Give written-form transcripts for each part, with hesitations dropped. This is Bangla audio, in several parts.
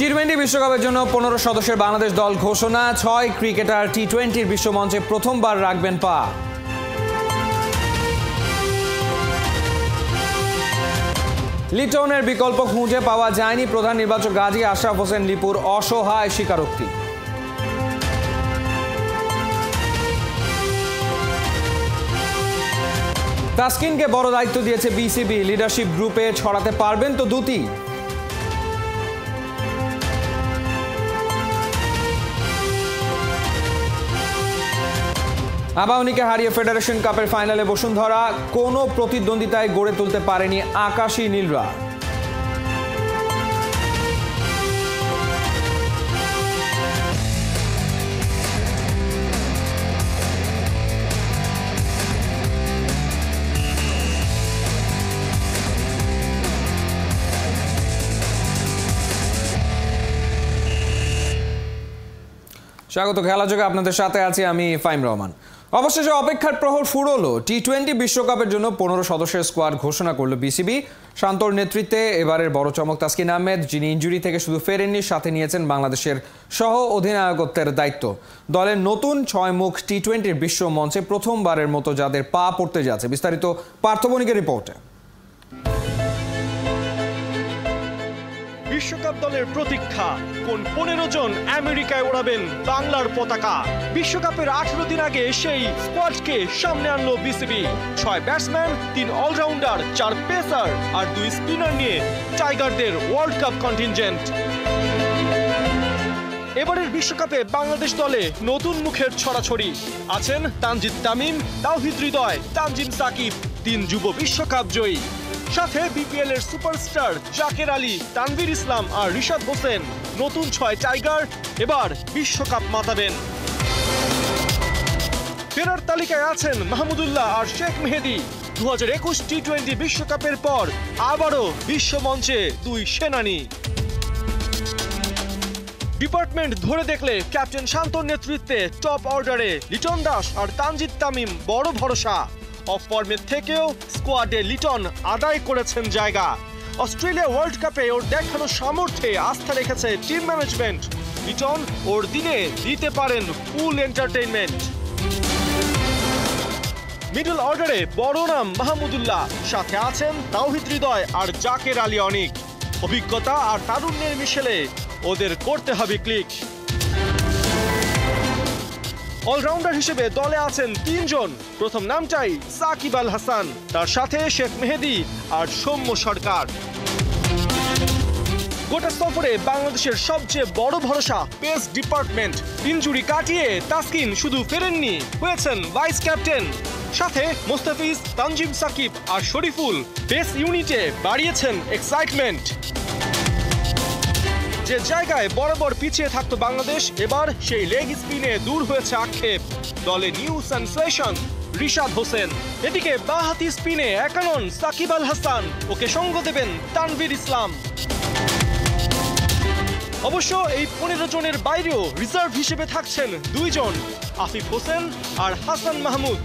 টি-20 বিশ্বকাপের জন্য 15 সদস্যের বাংলাদেশ দল ঘোষণা। 6 ক্রিকেটার টি-20 বিশ্বমঞ্চে প্রথমবার রাখবেন পা। লিটনের বিকল্প খুঁজে পাওয়া যায়নি। প্রধান নির্বাচক গাজী আশরাফ হোসেন লিপুর অসহায় স্বীকারোক্তি। তাসকিনকে বড় দায়িত্ব দিয়েছে বিসিবি। লিডারশিপ গ্রুপে ছড়াতে পারবেন তো দ্যুতি। আবাহনীকে হারিয়ে ফেডারেশন কাপের ফাইনালে বসুন্ধরা। কোনো প্রতিদ্বন্দ্বিতায় গড়ে তুলতে পারেনি আকাশী নীলরা। স্বাগত খেলাযোগে, আপনাদের সাথে আছি আমি ফাইম রহমান। অবশেষে অপেক্ষার প্রহর ফুরোলো। টি-20 বিশ্বকাপের জন্য 15 সদস্যের স্কোয়াড ঘোষণা করল বিসিবি। শান্তর নেতৃত্বে এবারের বড় চমক তাসকিন আহমেদ, যিনি ইনজুরি থেকে শুধু ফেরেননি, সাথে নিয়েছেন বাংলাদেশের সহ অধিনায়কত্বের দায়িত্ব। দলের নতুন 6 মুখ টি-20 বিশ্ব মঞ্চে প্রথমবারের মতো যাদের পা পড়তে যাচ্ছে। বিস্তারিত পার্থ বণিকের রিপোর্টে। বিশ্বকাপ দলের প্রতীক্ষা, কোন 15 জন আমেরিকায় ওড়াবেন বাংলার পতাকা। বিশ্বকাপের 18 দিন আগে সেই স্কোয়াডকে সামনে আনলো বিসিবি। 6 ব্যাটসম্যান, 3 অলরাউন্ডার, 4 পেসার আর 2 স্পিনার নিয়ে টাইগারদের ওয়ার্ল্ড কাপ কন্টিনজেন্ট। এবারের বিশ্বকাপে বাংলাদেশ দলে নতুন মুখের ছড়াছড়ি। আছেন তানজিদ তামিম, তাওহিদ হৃদয়, তানজিম সাকিব, 3 যুব বিশ্বকাপ জয়ী। সাথে বিপিএল এর সুপারস্টার জাকের আলী, তানভীর ইসলাম আর রিশাদ হোসেন। নতুন 6 টাইগার এবার বিশ্বকাপ মাতাবেন। ফেরার তালিকায় আছেন মাহমুদুল্লাহ আর শেখ মেহেদী। 2021 টি-20 বিশ্বকাপের পর আবারও বিশ্ব মঞ্চে 2 সেনানী। ডিপার্টমেন্ট ধরে দেখলে ক্যাপ্টেন শান্তর নেতৃত্বে টপ অর্ডারে লিটন দাস আর তানজিদ তামিম বড় ভরসা। অফ ফর্মের থেকেও স্কোয়াডে লিটন আদায় করেছেন জায়গা। অস্ট্রেলিয়া ওয়ার্ল্ড কাপে ওর দেখানো সামর্থ্যে আস্থা রেখেছে টিম ম্যানেজমেন্ট। লিটন ওর দিনে দিতে পারেন ফুল এন্টারটেইনমেন্ট। মিডল অর্ডারে বড় নাম মাহমুদুল্লাহ, সাথে আছেন তাওহিদ হৃদয় আর জাকের আলী অনিক। অভিজ্ঞতা আর তারুণ্যের মিশেলে ওদের করতে হবে ক্লিক। অলরাউন্ডার হিসেবে দলে আছেন 3 জন। প্রথম নামটাই সাকিব আল হাসান, তার সাথে শেখ মেহেদী আর সৌম্য সরকার। গোটা সফরে বাংলাদেশের সবচেয়ে বড় ভরসা পেস ডিপার্টমেন্ট। ইনজুরি কাটিয়ে তাসকিন শুধু ফেরেননি, হয়েছেন ভাইস ক্যাপ্টেন। সাথে মোস্তাফিজ, তানজিম সাকিব আর শরীফুল পেস ইউনিটে বাড়িয়েছেন এক্সাইটমেন্ট। যে জায়গায় বরাবর পিছিয়ে থাকতো বাংলাদেশ, এবার সেই লেগ স্পিনে দূর হয়েছে আক্ষেপ। দলে নিউ সেনসেশন রিশাদ হোসেন। এদিকে বাঁহাতি স্পিনে একানন সাকিব আল হাসান, ওকে সঙ্গ দেবেন তানভীর ইসলাম। অবশ্য এই 15 জনের বাইরেও রিজার্ভ হিসেবে থাকছেন 2 জন, আফিফ হোসেন আর হাসান মাহমুদ।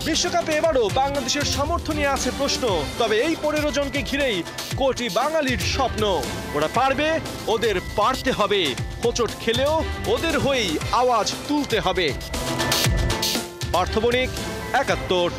বিশ্বকাপে এবারও বাংলাদেশের সামর্থ্য নিয়ে আছে প্রশ্ন। তবে এই 15 জনকে ঘিরেই কোটি বাঙালির স্বপ্ন। ওরা পারবে, ওদের পারতে হবে। হোঁচট খেলেও ওদের হয়েই আওয়াজ তুলতে হবে। পার্থ বণিক, 71।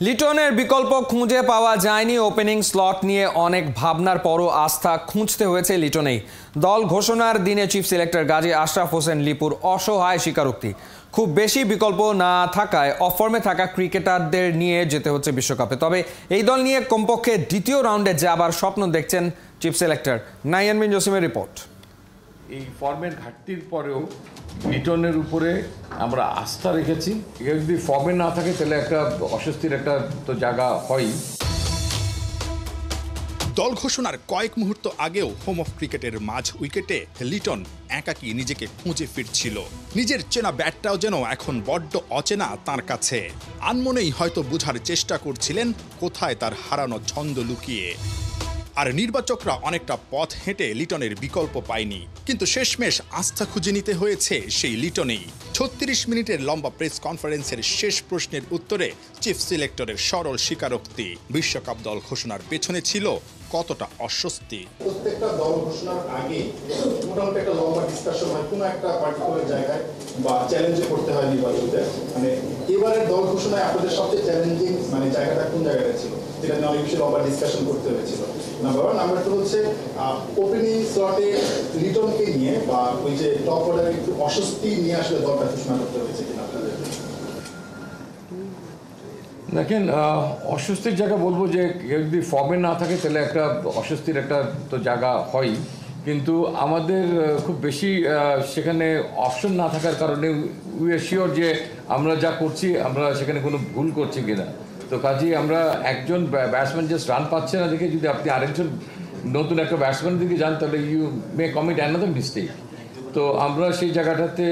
লিটনের বিকল্প খুঁজে পাওয়া যায়নি। ওপেনিং স্লট নিয়ে অনেক ভাবনার পরও আস্থা খুঁজতে হয়েছে লিটনেই। দল ঘোষণার দিনে চিফ সিলেক্টর গাজী আশরাফ হোসেন লিপুর অসহায় স্বীকারোক্তি। খুব বেশি বিকল্প না থাকায় অফর্মে থাকা ক্রিকেটারদের নিয়ে যেতে হচ্ছে বিশ্বকাপে। তবে এই দল নিয়ে কমপক্ষে দ্বিতীয় রাউন্ডে যাবার স্বপ্ন দেখছেন চিফ সিলেক্টর। নাইয়ান বিন জসিমের রিপোর্ট। এই ফর্মের ঘাটতির পরেও লিটনের উপরে আমরা আস্থা রেখেছি। যদি ফর্মে না থাকে তাহলে একটা অস্বস্তির একটা তো জায়গা হয়। দল ঘোষণার কয়েক মুহূর্ত আগেও হোম অফ ক্রিকেটের মাঝ উইকেটে লিটন একাকী নিজেকে খুঁজে ফিরছিল। নিজের চেনা ব্যাটটাও যেন এখন বড্ড অচেনা তার কাছে। আনমনেই হয়তো বোঝার চেষ্টা করছিলেন কোথায় তার হারানো ছন্দ লুকিয়ে। আর নির্বাচকরা অনেকটা পথ হেঁটে লিটনের বিকল্প পায়নি, কিন্তু শেষমেশ আস্থা খুঁজে নিতে হয়েছে সেই লিটনেই। 36 মিনিটের লম্বা প্রেস কনফারেন্সের শেষ প্রশ্নের উত্তরে চিফ সিলেক্টরের সরল স্বীকারোক্তি বিশ্বকাপ দল ঘোষণার পেছনে ছিল কতটা অস্বস্তি। প্রত্যেকটা দল ঘোষণার আগে মোটামুটি একটা লম্বা ডিসকাশন হয় কোনো একটা পার্টিকুলার জায়গায় বা চ্যালেঞ্জে করতে হয় নির্বাচকদের। মানে এবারের দল ঘোষণায় আপনাদের সবচেয়ে চ্যালেঞ্জিং মানে জায়গাটা কোন জায়গাটা ছিল, যেটা নিয়ে অনেক বেশি লম্বা ডিসকাশন করতে হয়েছিল? নাম্বার 1। নাম্বার 2 হচ্ছে ওপেনিং স্লটে লিটনকে নিয়ে বা ওই যে টপ অর্ডারে একটু অস্বস্তি নিয়ে আসলে দলটা ঘোষণা করতে হয়েছে কিনা আপনাদের? দেখেন, অস্বস্তির জায়গা বলবো যে যদি ফর্মে না থাকে তাহলে একটা অস্বস্তির একটা তো জায়গা হয়, কিন্তু আমাদের খুব বেশি সেখানে অপশন না থাকার কারণে উই আর শিওর যে আমরা যা করছি আমরা সেখানে কোনো ভুল করছি কিনা। তো কাজেই আমরা একজন ব্যাটসম্যান জাস্ট রান পাচ্ছে না দেখে যদি আপনি আরেকজন নতুন একটা ব্যাটসম্যানের দিকে যান তাহলে you may commit another mistake. তো আমরা সেই জায়গাটাতে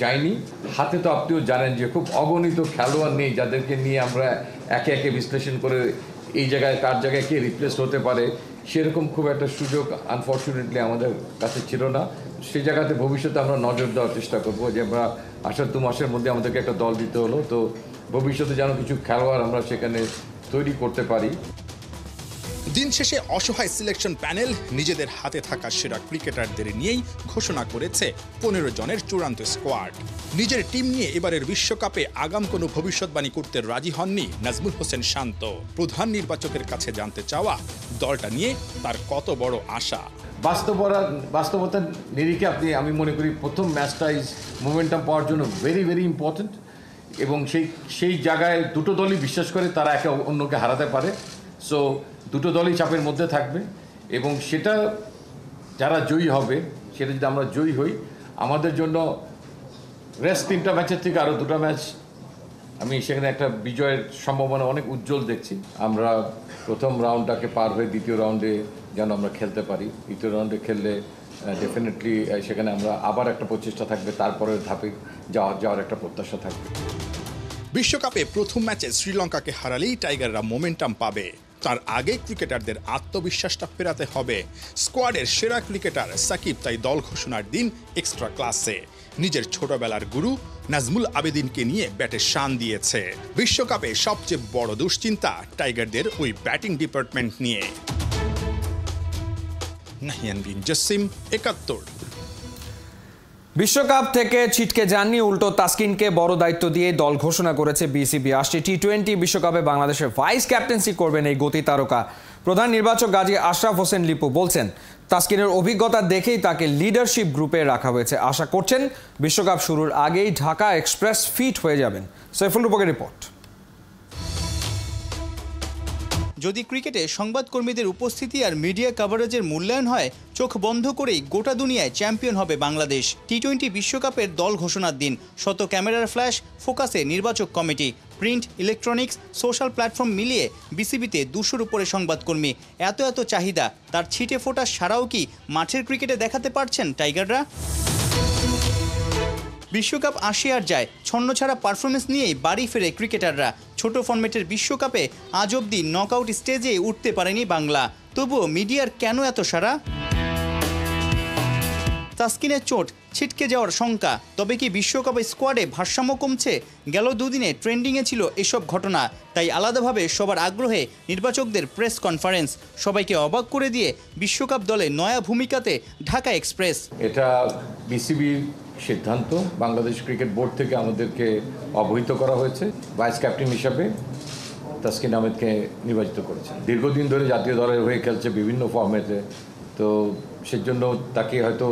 যাইনি। হাতে তো আপনিও জানেন যে খুব অগণিত খেলোয়াড় নেই যাদেরকে নিয়ে আমরা একে একে বিশ্লেষণ করে এই জায়গায় কার জায়গায় কে রিপ্লেস হতে পারে, সেরকম খুব একটা সুযোগ আনফর্চুনেটলি আমাদের কাছে ছিল না। সেই জায়গাতে ভবিষ্যতে আমরা নজর দেওয়ার চেষ্টা করবো যে আমরা আসার 2 মাসের মধ্যে আমাদেরকে একটা দল দিতে হলো, তো ভবিষ্যতে যেন কিছু খেলোয়াড় আমরা সেখানে তৈরি করতে পারি। দিন শেষে অসহায় সিলেকশন প্যানেল নিজেদের হাতে থাকা সেরা ক্রিকেটারদের নিয়েই ঘোষণা করেছে 15 জনের চূড়ান্ত স্কোয়াড। নিজের টিম নিয়ে এবারের বিশ্বকাপে আগাম কোনো ভবিষ্যৎবাণী করতে রাজি হননি নাজমুল হোসেন শান্ত। প্রধান নির্বাচকের কাছে জানতে চাওয়া দলটা নিয়ে তার কত বড় আশা। বাস্তবতার নিরিখে আমি মনে করি প্রথম ম্যাচটা ইজ মোমেন্টাম পাওয়ার জন্য ভেরি ভেরি ইম্পর্টেন্ট, এবং সেই জায়গায় দুটো দলই বিশ্বাস করে তারা একে অন্যকে হারাতে পারে। সো দুটো দলই চাপের মধ্যে থাকবে, এবং সেটা যারা জয়ী হবে, সেটা যদি আমরা জয়ী হই, আমাদের জন্য রেস্ট 3টা ম্যাচের থেকে আরও 2টা ম্যাচ আমি সেখানে একটা বিজয়ের সম্ভাবনা অনেক উজ্জ্বল দেখছি। আমরা প্রথম রাউন্ডটাকে পার হয়ে দ্বিতীয় রাউন্ডে যেন আমরা খেলতে পারি। দ্বিতীয় রাউন্ডে খেললে ডেফিনেটলি সেখানে আমরা আবার একটা প্রচেষ্টা থাকবে, তারপরের ধাপে যাওয়ার একটা প্রত্যাশা থাকবে। বিশ্বকাপে প্রথম ম্যাচে শ্রীলঙ্কাকে হারালেই টাইগাররা মোমেন্টাম পাবে। তার আগে ক্রিকেটারদের আত্মবিশ্বাসটা ফেরাতে হবে। স্কোয়াডের সেরা ক্রিকেটার সাকিব তাই দল ঘোষণার দিন এক্সট্রা ক্লাসে নিজের ছোটবেলার গুরু নাজমুল আবেদিনকে নিয়ে ব্যাটে শান দিয়েছে। বিশ্বকাপে সবচেয়ে বড় দুশ্চিন্তা টাইগারদের ওই ব্যাটিং ডিপার্টমেন্ট নিয়ে। নাহিয়ান বিন জসিম, ৭১। বিশ্বকাপ থেকে ছিটকে যাননি, উল্টো তাসকিনকে বড় দায়িত্ব দিয়ে দল ঘোষণা করেছে বিসিবি। আসছে টি20 বিশ্বকাপে বাংলাদেশের ভাইস ক্যাপ্টেন্সি করবেন এই গতি তারকা। প্রধান নির্বাচক গাজী আশরাফ হোসেন লিপু বলছেন, তাসকিনের অভিজ্ঞতা দেখেই তাকে লিডারশিপ গ্রুপে রাখা হয়েছে। আশা করছেন বিশ্বকাপ শুরুর আগেই ঢাকা এক্সপ্রেস ফিট হয়ে যাবেন। সৈফুল রূপকের রিপোর্ট। যদি ক্রিকেটে সংবাদকর্মীদের উপস্থিতি আর মিডিয়া কভারেজের মূল্যায়ন হয়, চোখ বন্ধ করেই গোটা দুনিয়ায় চ্যাম্পিয়ন হবে বাংলাদেশ। টি20 বিশ্বকাপের দল ঘোষণার দিন শত ক্যামেরার ফ্ল্যাশ, ফোকাসে নির্বাচক committee, print, electronics, social platform মিলিয়ে বিসিবিতে 200-র উপরে সংবাদকর্মী। এত চাহিদা, তার ছিটে ফোটা সারাও কি মাঠের ক্রিকেটে দেখাতে পারছেন টাইগাররা? বিশ্বকাপ আসে আর যায়, ছন্নছাড়া পারফরমেন্স নিয়েই বাড়ি ফেরে ক্রিকেটাররা। ছোট ফরম্যাটের বিশ্বকাপে আজ অবধি নকআউট স্টেজে উঠতে পারেনি বাংলা। তবুও মিডিয়ার কেন এত সারা? তাসকিনের চোট, ছিটকে যাওয়ার শঙ্কা, তবে কি বিশ্বকাপে স্কোয়াডে ভারসাম্য কমছে? গেল দুদিনে ট্রেন্ডিংয়ে ছিল এসব ঘটনা, তাই আলাদাভাবে সবার আগ্রহে নির্বাচকদের প্রেস কনফারেন্স। সবাইকে অবাক করে দিয়ে বিশ্বকাপ দলে নয়া ভূমিকাতে ঢাকা এক্সপ্রেস। এটা বিসিবির সিদ্ধান্ত, বাংলাদেশ ক্রিকেট বোর্ড থেকে আমাদেরকে অবহিত করা হয়েছে। ভাইস ক্যাপ্টেন হিসাবে তাসকিন আহমেদকে নির্বাচিত করেছে। দীর্ঘদিন ধরে জাতীয় দলের হয়ে খেলছে বিভিন্ন ফর্মেটে, তো সেজন্য তাকে হয়তো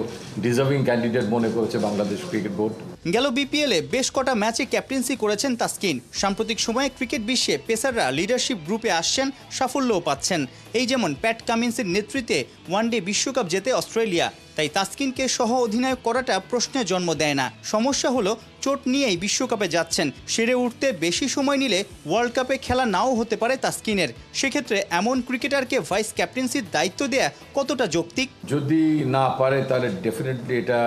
ডিজার্ভিং ক্যান্ডিডেট মনে করেছে বাংলাদেশ ক্রিকেট বোর্ড। গেল বিপিএলে বেশ কটা ম্যাচে ক্যাপ্টেন্সি করেছেন তাসকিন। সাম্প্রতিক সময়ে ক্রিকেট বিশ্বে পেসাররা লিডারশিপ গ্রুপে আসছেন, সাফল্যও পাচ্ছেন। এই যেমন প্যাট কামিন্সের নেতৃত্বে ওয়ানডে বিশ্বকাপ জেতে অস্ট্রেলিয়া। তাই তাসকিনকে সহ অধিনায়ক করাটা প্রশ্নের জন্ম দেয় না। সমস্যা হলো চোট নিয়েই বিশ্বকাপে যাচ্ছেন, সেরে উঠতে বেশি সময় নিলে ওয়ার্ল্ড কাপে খেলা নাও হতে পারে তাসকিনের। সেক্ষেত্রে এমন ক্রিকেটারকে ভাইস ক্যাপ্টেন্সির দায়িত্ব দেয়া কতটা যৌক্তিক? যদি না পারে তাহলে ডেফিনেটলি এটা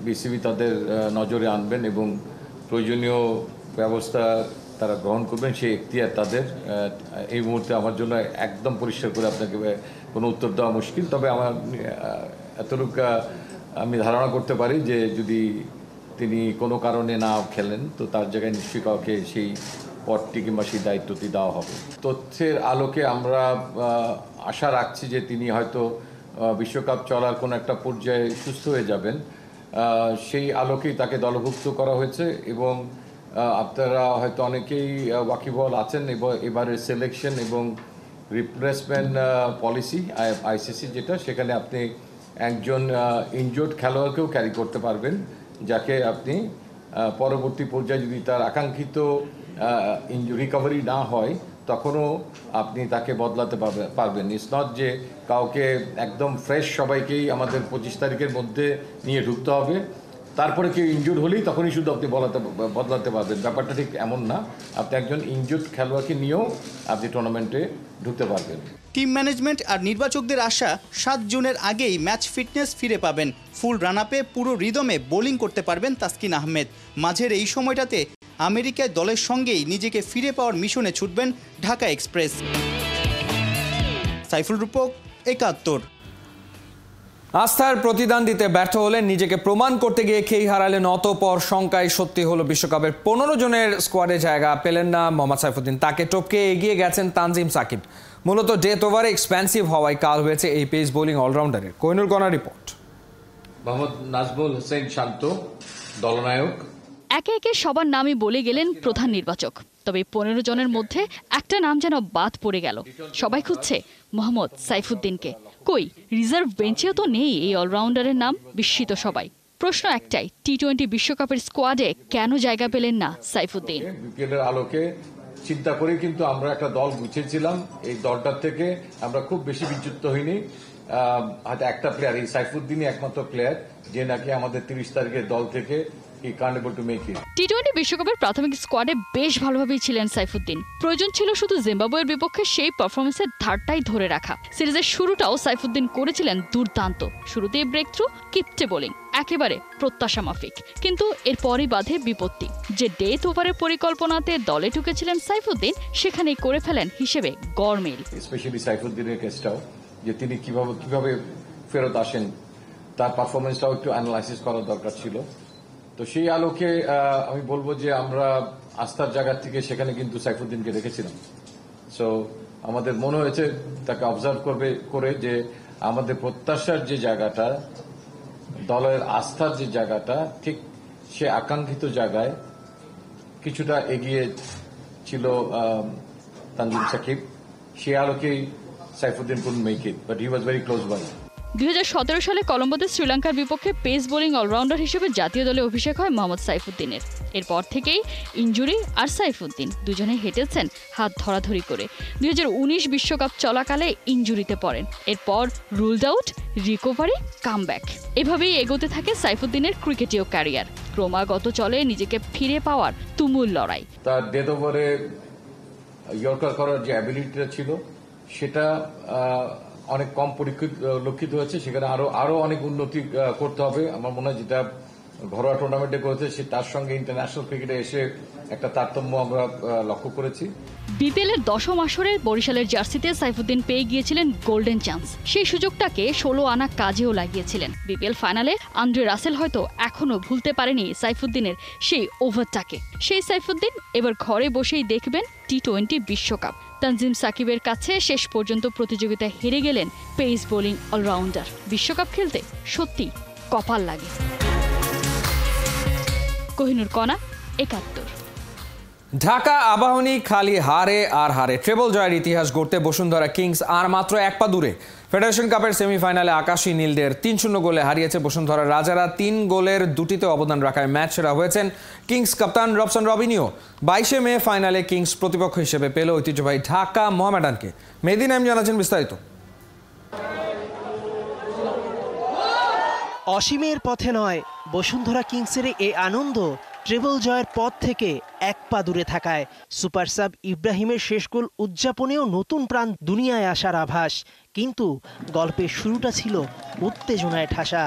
বিসিবি তাদের নজরে আনবেন এবং প্রয়োজনীয় ব্যবস্থা তারা গ্রহণ করবেন, সেই এখতিয়ার তাদের। এই মুহূর্তে আমার জন্য একদম পরিষ্কার করে আপনাকে কোনো উত্তর দেওয়া মুশকিল। তবে আমার এতটুকু আমি ধারণা করতে পারি যে যদি তিনি কোনো কারণে না খেলেন, তো তার জায়গায় নিশ্চয়ই কাউকে সেই পদটি কিংবা সেই দায়িত্বটি দেওয়া হবে। তথ্যের আলোকে আমরা আশা রাখছি যে তিনি হয়তো বিশ্বকাপ চলার কোনো একটা পর্যায়ে সুস্থ হয়ে যাবেন, সেই আলোকেই তাকে দলভুক্ত করা হয়েছে। এবং আপনারা হয়তো অনেকেই ওয়াকিবহাল আছেন এবারের সিলেকশন এবং রিপ্লেসমেন্ট পলিসি আইসিসি যেটা, সেখানে আপনি একজন ইনজুর্ড খেলোয়াড়কেও ক্যারি করতে পারবেন, যাকে আপনি পরবর্তী পর্যায়ে যদি তার আকাঙ্ক্ষিত রিকভারি না হয় তখনও আপনি তাকে বদলাতে পারবেন। ইটস নট যে কাউকে একদম ফ্রেশ সবাইকেই আমাদের 25 তারিখের মধ্যে নিয়ে ঢুকতে হবে, তারপরে কেউ ইনজুর্ড হলেই তখনই শুধু আপনি বদলাতে পারবেন। ব্যাপারটা ঠিক এমন না, আপনি একজন ইনজুর্ড খেলোয়াড়কে নিয়েও আপনি টুর্নামেন্টে ঢুকতে পারবেন। টিম ম্যানেজমেন্ট আর নির্বাচকদের আশা 7 জুনের আগেই ম্যাচ ফিটনেস ফিরে পাবেন। ফুল রান আপে পুরো রিদমে বোলিং করতে পারবেন তাসকিন আহমেদ। মাঝের এই সময়টাতে আমেরিকায় দলের সঙ্গেই নিজেকে ফিরে পাওয়ার মিশনে ছুটবেন ঢাকা এক্সপ্রেস। সাইফুল রূপক, 71। আস্থার প্রতিদান দিতে ব্যর্থ হলেন, নিজেকে প্রমাণ করতে গিয়ে খেই হারালেন অতঃপর শঙ্কায় সত্যি হলো বিশ্বকাপের 15 জনের স্কোয়াডে জায়গা পেলেন না মোহাম্মদ সাইফুদ্দিন। তাকে টপকে এগিয়ে গেছেন তানজিম সাকিব। মূলত ডেথ ওভারে এক্সপেন্সিভ হওয়ায় কাল হয়েছে এই পেস বোলিং অলরাউন্ডারের। কোহিনুর কণা রিপোর্ট। মোহাম্মদ নাজমুল হোসেন শান্ত, দলনায়ক। একে একে সবার নামই বলে গেলেন প্রধান নির্বাচক। তবে 15 জনের মধ্যে একটা নাম যেন বাদ পড়ে গেল। সবাই খুঁজছে মোহাম্মদ সাইফুদ্দিনকে। কই, রিজার্ভ বেঞ্চেও তো নেই এই অলরাউন্ডারের নাম। বিস্মিত সবাই। প্রশ্ন একটাই, টি-20 বিশ্বকাপের স্কোয়াডে কেন জায়গা পেলেন না সাইফুদ্দিন? বিপিএলের আলোকে চিন্তা করে কিন্তু আমরা একটা দল গুছিয়েছিলাম। এই দলটার থেকে আমরা খুব বেশি বিচ্যুত হইনি। হয়তো একটা প্লেয়ার, এই সাইফুদ্দিনই একমাত্র প্লেয়ার যে নাকি আমাদের 30 তারিখের দল থেকে টি-20 বিশ্বকাপের প্রাথমিক স্কোয়াডে বেশ ভালোভাবেই ছিলেন সাইফুদ্দিন। প্রয়োজন ছিল শুধু জিম্বাবুয়ের বিপক্ষে সেই পারফরমেন্সের ধারটাই ধরে রাখা। সিরিজের শুরুটাও সাইফুদ্দিন করেছিলেন দুর্দান্ত। শুরুতেই ব্রেক থ্রু, কিপটে বোলিং, একেবারে প্রত্যাশা মাফিক। কিন্তু এরপরই বাধে বিপত্তি। যে ডেথ ওভারের পরিকল্পনাতে দলে ঢুকেছিলেন সাইফুদ্দিন, সেখানেই করে ফেলেন হিসেবে গড়মিল। স্পেশালি সাইফুদ্দিনের কেসটাও, যে তিনি কিভাবে ফেরত আসেন, তার পারফরমেন্সটাও একটু অ্যানালাইসিস করার দরকার ছিল। তো সেই আলোকে আমি বলবো যে আমরা আস্থার জায়গা থেকে সেখানে কিন্তু সাইফুদ্দিনকে রেখেছিলাম। সো আমাদের মনে হয়েছে তাকে অবজার্ভ করে যে আমাদের প্রত্যাশার যে জায়গাটা, দলের আস্থার যে জায়গাটা, ঠিক সে আকাঙ্ক্ষিত জায়গায় কিছুটা এগিয়ে ছিল তানজিম সাকিব। সে আলোকেই Saifuddin couldn't make it, but he was very close by. 2017 সালে কলম্বোতে শ্রীলঙ্কার বিপক্ষে পেস বোলিং অলরাউন্ডার হিসেবে জাতীয় দলে অভিষেক হয় মোহাম্মদ সাইফুদ্দিনের। এরপর থেকেই ইনজুরি আর সাইফুদ্দিন দুজনে হেঁটেছেন হাত ধরাধরি করে। 2019 বিশ্বকাপ চলাকালে ইনজুরিতে পড়েন। এরপর রুলড আউট, রিকভারি, কামব্যাক, এভাবেই এগোতে থাকে সাইফুদ্দিনের ক্রিকেটীয় ক্যারিয়ার। ক্রমাগত চলে নিজেকে ফিরে পাওয়ার তুমুল লড়াই। তার ডেথ ওভারে ইয়র্কার করার যে অ্যাবিলিটিটা ছিল, সেটা অনেক কম পরিলক্ষিত হয়েছে। সেখানে আরো অনেক উন্নতি করতে হবে। আমার মনে হয় যেটা ঘরোয়া টুর্নামেন্টে করেছে, সে তার সঙ্গে ইন্টারন্যাশনাল ক্রিকেটে এসে একটা তারতম্য আমরা লক্ষ্য করেছি। বিপিএলের 10ম আসরে বরিশালের জার্সিতে সাইফুদ্দিন পেয়ে গিয়েছিলেন গোল্ডেন চান্স। সেই সুযোগটাকে 16 আনা কাজেও লাগিয়েছিলেন। বিপিএল ফাইনালে আন্দ্রে রাসেল হয়তো এখনো ভুলতে পারেনি সাইফুদ্দিনের সেই ওভারটাকে। সেই সাইফুদ্দিন এবার ঘরে বসেই দেখবেন টি-20 বিশ্বকাপ। তানজিম সাকিবের কাছে শেষ পর্যন্ত প্রতিযোগিতায় হেরে গেলেন পেস বোলিং অলরাউন্ডার। বিশ্বকাপ খেলতে সত্যি কপাল লাগে। কোহিনুর কণা, 71। ঢাকা আবাহনী খালি হারে আর হারে। ট্রেবল জয়ের ইতিহাস গড়তে বসুন্ধরা কিংস আর মাত্র এক পা দূরে। ফেডারেশন কাপের সেমিফাইনালে আকাশী নীলদের 3-0 গোলে হারিয়েছে বসুন্ধরা রাজারা। 3 গোলের 2টিতে অবদান রাখায় ম্যাচ সেরা হয়েছেন কিংস কাপ্তান রবসন রবিনিও। 22 মে ফাইনালে কিংস প্রতিপক্ষ হিসেবে পেল ঐতিহ্যবাহী ঢাকা মোহামেডানকে। মেহেদী নাইম জানাচ্ছেন বিস্তারিত। অসীমের পথে নয়, বসুন্ধরা কিংসের এই আনন্দ ট্রেবল জয়ের পথ থেকে এক পা দূরে থাকায়। সুপার সাব ইব্রাহিমের শেষ গোল উদযাপনেও নতুন প্রাণ দুনিয়ায় আসার আভাস। কিন্তু গল্পের শুরুটা ছিল উত্তেজনায় ঠাসা।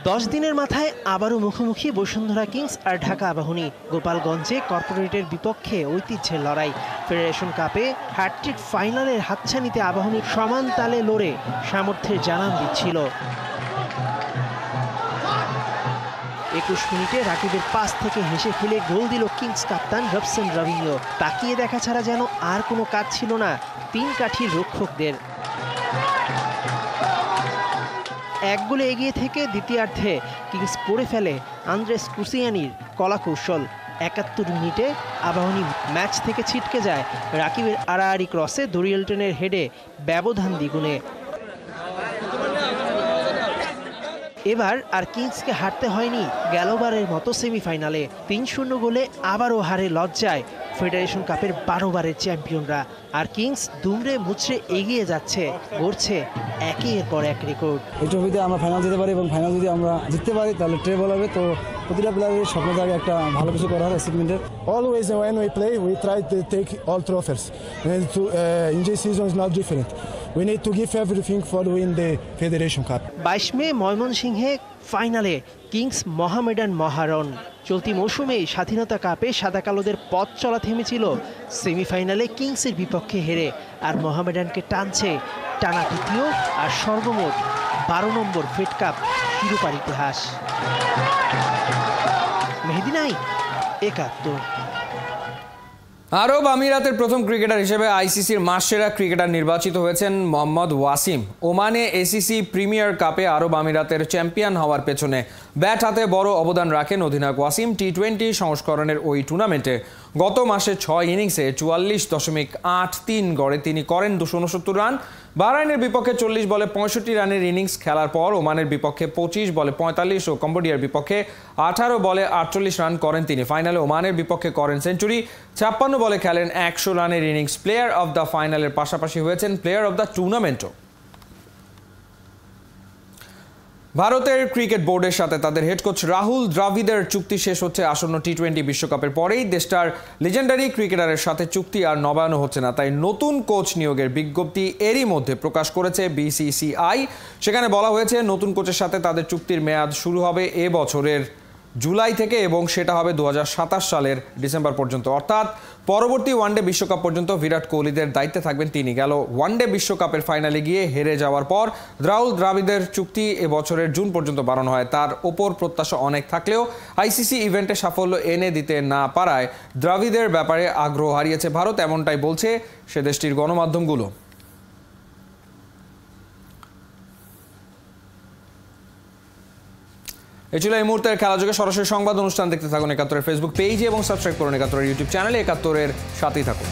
10 দিনের মাথায় আবারও মুখোমুখি বসুন্ধরা কিংস আর ঢাকা আবাহনী। গোপালগঞ্জে কর্পোরেটের বিপক্ষে ঐতিহ্যের লড়াই। ফেডারেশন কাপে হ্যাটট্রিক ফাইনালের হাতছানিতে আবাহনী সমান তালে লড়ে সামর্থ্যের জানান দিচ্ছিল। 21 মিনিটে রাকিবের পাস থেকে হেসে খেলে গোল দিল কিংস কাপ্তান রবসন রবিনিও। তাকিয়ে দেখা ছাড়া যেন আর কোনো কাজ ছিল না তিন কাঠির রক্ষকদের। এক গোলে এগিয়ে থেকে দ্বিতীয়ার্ধে কিংস পড়ে ফেলে আন্দ্রেস ক্রুসিয়ানির কলাকৌশল। 71 মিনিটে আবাহনী ম্যাচ থেকে ছিটকে যায় রাকিবের আড়াআড়ি ক্রসে দরিয়েলটনের হেডে ব্যবধান দ্বিগুণে। এবার আর কিংসকে হারতে হয়নি গেলবারের মতো সেমিফাইনালে। 3-0 গোলে আবারও হারে লজ্জায় ফেডারেশন কাপের 12 বারের চ্যাম্পিয়নরা। আর কিংস দুমড়ে মুচড়ে এগিয়ে যাচ্ছে, গড়ছে একের পর এক রেকর্ড। এই ট্রফিতে আমরা ফাইনাল যেতে পারি এবং ফাইনাল যদি আমরা জিততে পারি তাহলে ট্রেবল হবে। তো প্রতিটা প্লেয়ারের স্বপ্ন থাকে একটা ভালো কিছু করার অ্যাচিভমেন্টের। Always when we play, we try to take all trophies. And in this season is not different. We need to give everything for win the Federation Cup. 22 মে ময়মনসিংহে ফাইনালে কিংস মোহামেডান মহারণ। চলতি মৌসুমে স্বাধীনতা কাপে সাদা কালোদের পথ চলা থেমেছিল সেমিফাইনালে কিংসের বিপক্ষে হেরে। আর মোহামেডানকে টানছে টানা তৃতীয় আর সর্বমোট 12 নম্বর ফেড কাপ শিরোপার ইতিহাস। মেহেদী নাইক, 71। আরব আমিরাতের প্রথম ক্রিকেটার হিসেবে আইসিসির মাসসেরা ক্রিকেটার নির্বাচিত হয়েছেন মোহাম্মদ ওয়াসিম। ওমানে এসিসি প্রিমিয়ার কাপে আরব আমিরাতের চ্যাম্পিয়ন হওয়ার পেছনে ব্যাট হাতে বড় অবদান রাখেন অধিনায়ক ওয়াসিম। টি20 সংস্করণের ওই টুর্নামেন্টে গত মাসে 6 ইনিংসে 44.83 গড়ে তিনি করেন 269 রান। বাহরাইনের বিপক্ষে 40 বলে 65 রানের ইনিংস খেলার পর ওমানের বিপক্ষে 25 বলে 45 ও কম্বোডিয়ার বিপক্ষে 18 বলে 48 রান করেন তিনি। ফাইনালে ওমানের বিপক্ষে করেন সেঞ্চুরি। 56 বলে খেলেন 100 রানের ইনিংস। প্লেয়ার অব দ্য ফাইনালের পাশাপাশি হয়েছেন প্লেয়ার অব দ্য টুর্নামেন্টও। ভারতের ক্রিকেট বোর্ডের সাথে তাদের হেড কোচ রাহুল দ্রাবিড়ের চুক্তি শেষ হচ্ছে আসন্ন টি20 বিশ্বকাপের পরেই। দেশটার লিজেন্ডারি ক্রিকেটারের সাথে চুক্তি আর নবায়নও হচ্ছে না, তাই নতুন কোচ নিয়োগের বিজ্ঞপ্তি এরই মধ্যে প্রকাশ করেছে বিসিসিআই। সেখানে বলা হয়েছে নতুন কোচের সাথে তাদের চুক্তির মেয়াদ শুরু হবে এ বছরের জুলাই থেকে এবং সেটা হবে 2027 সালের ডিসেম্বর পর্যন্ত, অর্থাৎ পরবর্তী ওয়ানডে বিশ্বকাপ পর্যন্ত বিরাট কোহলিদের দায়িত্বে থাকবেন তিনি। গেল ওয়ানডে বিশ্বকাপের ফাইনালে গিয়ে হেরে যাওয়ার পর রাহুল দ্রাবিড়ের চুক্তি এ বছরের জুন পর্যন্ত বাড়ানো হয়। তার ওপর প্রত্যাশা অনেক থাকলেও আইসিসি ইভেন্টে সাফল্য এনে দিতে না পারায় দ্রাবিড়ের ব্যাপারে আগ্রহ হারিয়েছে ভারত, এমনটাই বলছে সে দেশটির গণমাধ্যমগুলো। এই ছিল এই মুহূর্তের খেলাযোগে সরাসরি সংবাদ অনুষ্ঠান। দেখতে থাকুন 71-এর ফেসবুক পেজ এবং সাবস্ক্রাইব করুন 71-এর ইউটিউব চ্যানেলে। 71-এর সাথেই থাকুন।